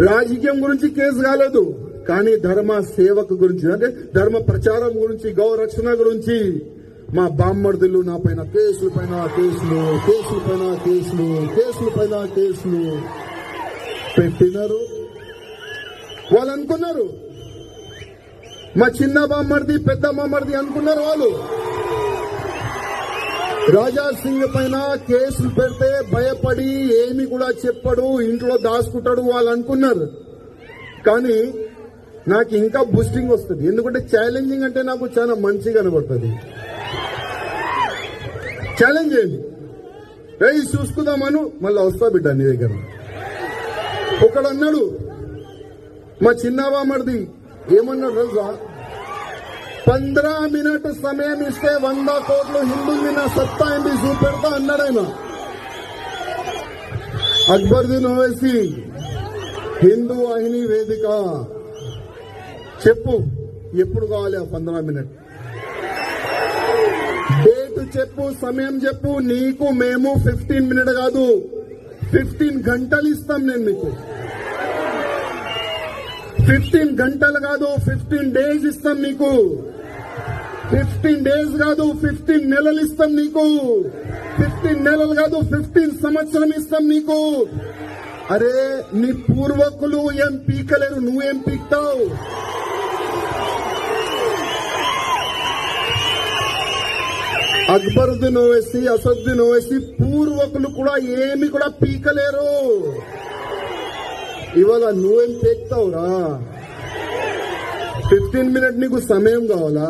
రాజకీయం గురించి కేసు కాలేదు, కానీ ధర్మ సేవకు గురించి, అంటే ధర్మ ప్రచారం గురించి, గౌరక్షణ గురించి మా బామ్మర్దులు నా పైన కేసుల పైన కేసులు, కేసుల పైన కేసులు, కేసుల పైన కేసులు పెట్టినారు. వాళ్ళు అనుకున్నారు మా చిన్న బామ్మర్ది పెద్ద బామ్మర్ది అనుకున్నారు. వాళ్ళు రాజా సింగ్ పైన కేసులు పెడితే భయపడి ఏమి కూడా చెప్పడు, ఇంట్లో దాచుకుంటాడు వాళ్ళు అనుకున్నారు. కానీ నాకు ఇంకా బూస్టింగ్ వస్తుంది, ఎందుకంటే ఛాలెంజింగ్ అంటే నాకు చాలా మంచిగా కనబడుతుంది. ఛాలెంజ్ చేయండి, రేయ్ చూసుకుందామను, మళ్ళీ వస్తా బిడ్డ నీ దగ్గర. ఒకడు అన్నాడు మా చిన్నబామర్ది, ఏమన్నాడు తెలుసా, 15 మినిట్ సమయం ఇస్తే 100 కోట్లు హిందువుల్ని నా సత్తా ఏంటి చూపెడతా అన్నాడు ఆయన. అక్బరుద్దీన్ ఓవైసీ హిందూ వాహిని వేదిక, చెప్పు ఎప్పుడు కావాలి ఆ 15 మినిట్, డేట్ చెప్పు, సమయం చెప్పు. నీకు మేము 15 మినిట్ కాదు 15 గంటలు ఇస్తాం. నేను మీకు 15 గంటలు కాదు 15 డేస్ ఇస్తాం నీకు. 15 డేస్ కాదు 15 నెలలు ఇస్తాం నీకు. 15 నెలలు కాదు 15 సంవత్సరం ఇస్తాం నీకు. అరే నీ పూర్వకులు ఏం పీకలేరు, నువ్వేం పీక్తావు? అక్బరుద్దీన్ ఓవైసీ, అసదుద్దీన్ ఓవైసీ పూర్వకులు కూడా ఏమి కూడా పీకలేరు. ఇవాళ నువ్వేం పీక్తావురా? 15 మినిట్ నీకు సమయం కావాలా?